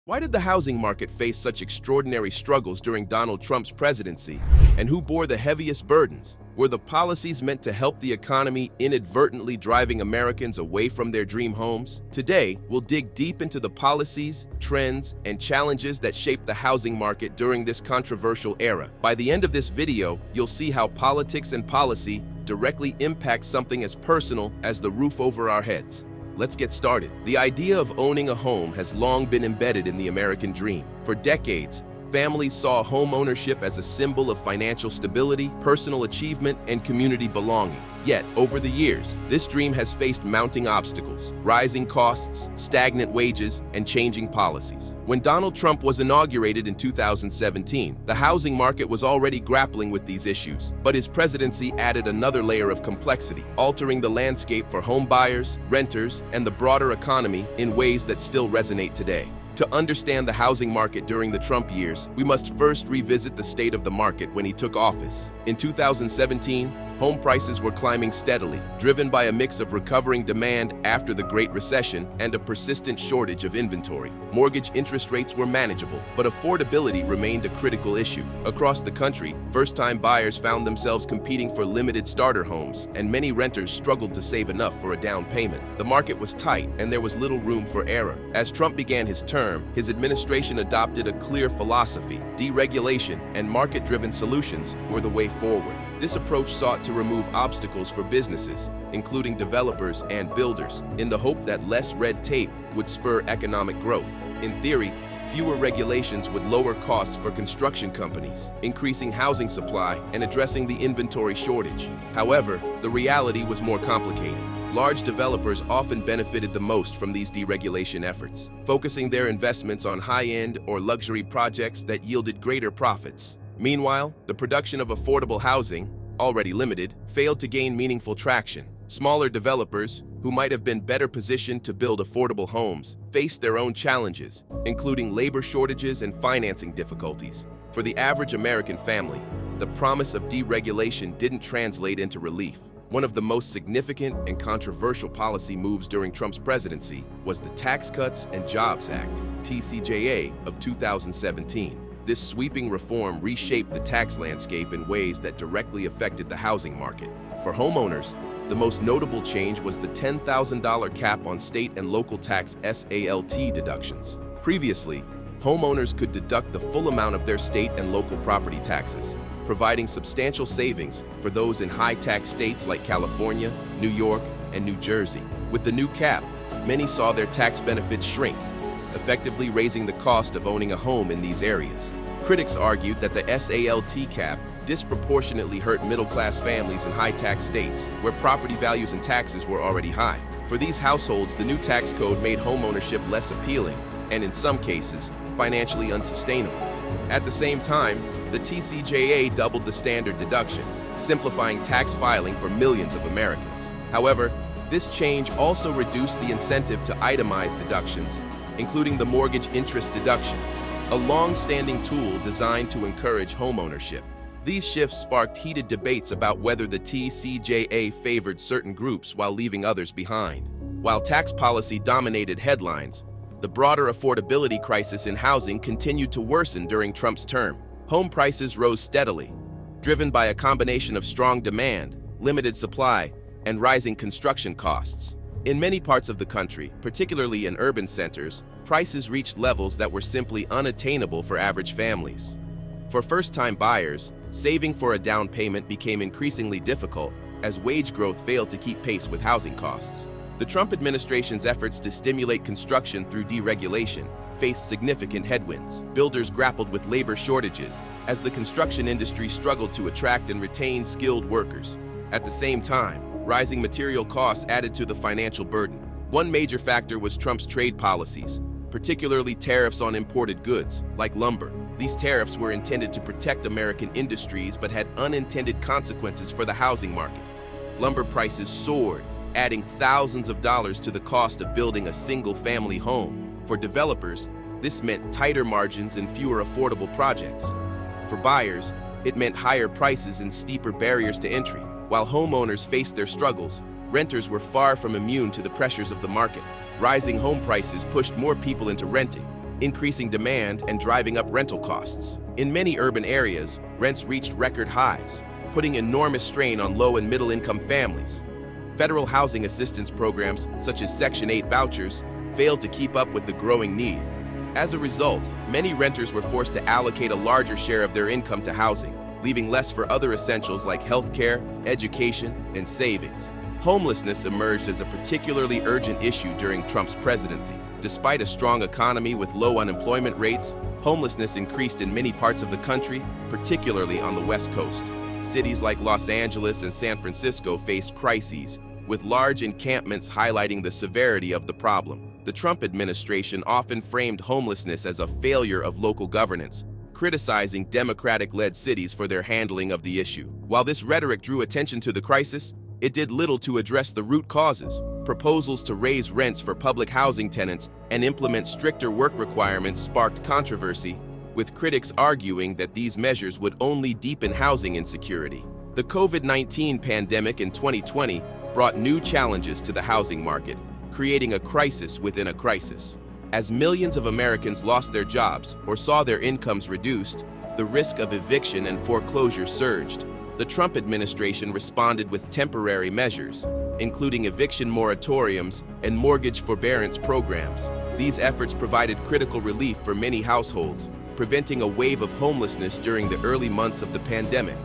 Why did the housing market face such extraordinary struggles during Donald Trump's presidency? And who bore the heaviest burdens? Were the policies meant to help the economy inadvertently driving Americans away from their dream homes? Today, we'll dig deep into the policies, trends, and challenges that shaped the housing market during this controversial era. By the end of this video, you'll see how politics and policy directly impact something as personal as the roof over our heads. Let's get started. The idea of owning a home has long been embedded in the American dream. For decades, families saw home ownership as a symbol of financial stability, personal achievement, and community belonging. Yet, over the years, this dream has faced mounting obstacles, rising costs, stagnant wages, and changing policies. When Donald Trump was inaugurated in 2017, the housing market was already grappling with these issues, but his presidency added another layer of complexity, altering the landscape for home buyers, renters, and the broader economy in ways that still resonate today. To understand the housing market during the Trump years, we must first revisit the state of the market when he took office. In 2017, home prices were climbing steadily, driven by a mix of recovering demand after the Great Recession and a persistent shortage of inventory. Mortgage interest rates were manageable, but affordability remained a critical issue. Across the country, first-time buyers found themselves competing for limited starter homes, and many renters struggled to save enough for a down payment. The market was tight, and there was little room for error. As Trump began his term, his administration adopted a clear philosophy: deregulation and market-driven solutions were the way forward. This approach sought to remove obstacles for businesses, including developers and builders, in the hope that less red tape would spur economic growth. In theory, fewer regulations would lower costs for construction companies, increasing housing supply and addressing the inventory shortage. However, the reality was more complicated. Large developers often benefited the most from these deregulation efforts, focusing their investments on high-end or luxury projects that yielded greater profits. Meanwhile, the production of affordable housing, already limited, failed to gain meaningful traction. Smaller developers, who might have been better positioned to build affordable homes, faced their own challenges, including labor shortages and financing difficulties. For the average American family, the promise of deregulation didn't translate into relief. One of the most significant and controversial policy moves during Trump's presidency was the Tax Cuts and Jobs Act, TCJA, of 2017. This sweeping reform reshaped the tax landscape in ways that directly affected the housing market. For homeowners, the most notable change was the $10,000 cap on state and local tax SALT deductions. Previously, homeowners could deduct the full amount of their state and local property taxes, providing substantial savings for those in high-tax states like California, New York, and New Jersey. With the new cap, many saw their tax benefits shrink, effectively raising the cost of owning a home in these areas. Critics argued that the SALT cap disproportionately hurt middle-class families in high-tax states, where property values and taxes were already high. For these households, the new tax code made homeownership less appealing and, in some cases, financially unsustainable. At the same time, the TCJA doubled the standard deduction, simplifying tax filing for millions of Americans. However, this change also reduced the incentive to itemize deductions, including the mortgage interest deduction, a long-standing tool designed to encourage homeownership. These shifts sparked heated debates about whether the TCJA favored certain groups while leaving others behind. While tax policy dominated headlines, the broader affordability crisis in housing continued to worsen during Trump's term. Home prices rose steadily, driven by a combination of strong demand, limited supply, and rising construction costs. In many parts of the country, particularly in urban centers, prices reached levels that were simply unattainable for average families. For first-time buyers, saving for a down payment became increasingly difficult as wage growth failed to keep pace with housing costs. The Trump administration's efforts to stimulate construction through deregulation faced significant headwinds. Builders grappled with labor shortages as the construction industry struggled to attract and retain skilled workers. At the same time, rising material costs added to the financial burden. One major factor was Trump's trade policies, particularly tariffs on imported goods, like lumber. These tariffs were intended to protect American industries but had unintended consequences for the housing market. Lumber prices soared, adding thousands of dollars to the cost of building a single-family home. For developers, this meant tighter margins and fewer affordable projects. For buyers, it meant higher prices and steeper barriers to entry. While homeowners faced their struggles, renters were far from immune to the pressures of the market. Rising home prices pushed more people into renting, increasing demand and driving up rental costs. In many urban areas, rents reached record highs, putting enormous strain on low and middle-income families. Federal housing assistance programs, such as Section 8 vouchers, failed to keep up with the growing need. As a result, many renters were forced to allocate a larger share of their income to housing, leaving less for other essentials like healthcare, education, and savings. Homelessness emerged as a particularly urgent issue during Trump's presidency. Despite a strong economy with low unemployment rates, homelessness increased in many parts of the country, particularly on the West Coast. Cities like Los Angeles and San Francisco faced crises, with large encampments highlighting the severity of the problem. The Trump administration often framed homelessness as a failure of local governance, criticizing Democratic-led cities for their handling of the issue. While this rhetoric drew attention to the crisis, it did little to address the root causes. Proposals to raise rents for public housing tenants and implement stricter work requirements sparked controversy, with critics arguing that these measures would only deepen housing insecurity. The COVID-19 pandemic in 2020 brought new challenges to the housing market, creating a crisis within a crisis. As millions of Americans lost their jobs or saw their incomes reduced, the risk of eviction and foreclosure surged. The Trump administration responded with temporary measures, including eviction moratoriums and mortgage forbearance programs. These efforts provided critical relief for many households, preventing a wave of homelessness during the early months of the pandemic.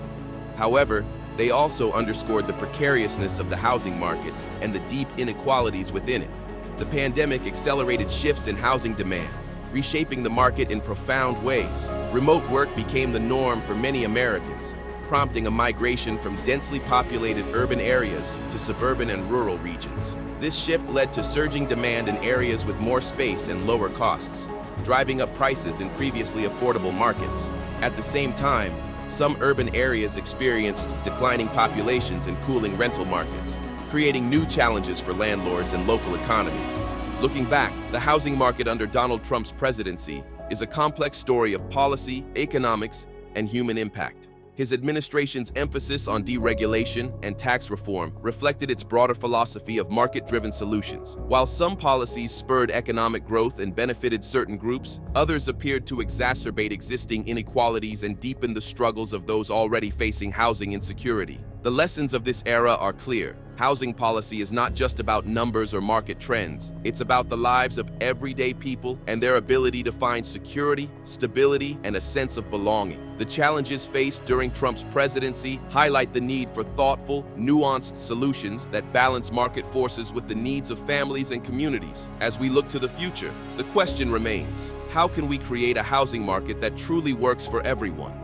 However, they also underscored the precariousness of the housing market and the deep inequalities within it. The pandemic accelerated shifts in housing demand, reshaping the market in profound ways. Remote work became the norm for many Americans, prompting a migration from densely populated urban areas to suburban and rural regions. This shift led to surging demand in areas with more space and lower costs, driving up prices in previously affordable markets. At the same time, some urban areas experienced declining populations and cooling rental markets, creating new challenges for landlords and local economies. Looking back, the housing market under Donald Trump's presidency is a complex story of policy, economics, and human impact. His administration's emphasis on deregulation and tax reform reflected its broader philosophy of market-driven solutions. While some policies spurred economic growth and benefited certain groups, others appeared to exacerbate existing inequalities and deepen the struggles of those already facing housing insecurity. The lessons of this era are clear. Housing policy is not just about numbers or market trends. It's about the lives of everyday people and their ability to find security, stability, and a sense of belonging. The challenges faced during Trump's presidency highlight the need for thoughtful, nuanced solutions that balance market forces with the needs of families and communities. As we look to the future, the question remains: how can we create a housing market that truly works for everyone?